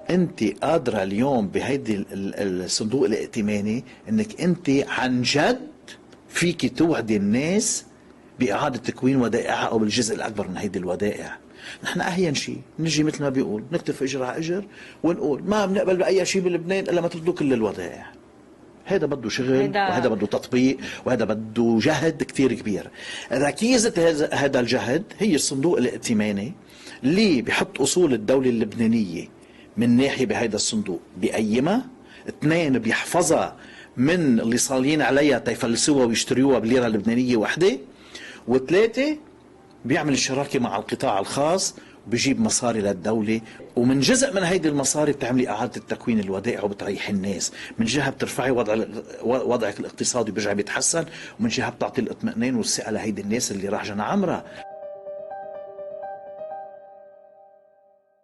انت قادره اليوم بهيدي الصندوق الائتماني انك انت عن جد فيك توعدي الناس باعاده تكوين ودائعها او بالجزء الاكبر من هيدي الودائع. نحن اهين شيء نجي مثل ما بيقول نكتف اجر على اجر ونقول ما بنقبل باي شيء بلبنان الا ما تردوا كل الودائع. هذا بده شغل وهذا بده تطبيق وهذا بده جهد كتير كبير. ركيزة هذا الجهد هي الصندوق الائتماني اللي بيحط أصول الدولة اللبنانية من ناحية بهذا الصندوق بيقيمها، اثنين بيحفظها من اللي صالين عليها تيفلسوها ويشتريوها بالليرة اللبنانية وحدة، وثلاثة بيعمل الشراكة مع القطاع الخاص بجيب مصاري للدولة، ومن جزء من هيدي المصاري بتعملي إعادة تكوين الودائع وبتريح الناس. من جهة بترفعي وضعك الاقتصادي بيرجع بيتحسن، ومن جهة بتعطي الاطمئنان والثقة لهيدي الناس اللي راح جنى عمرها.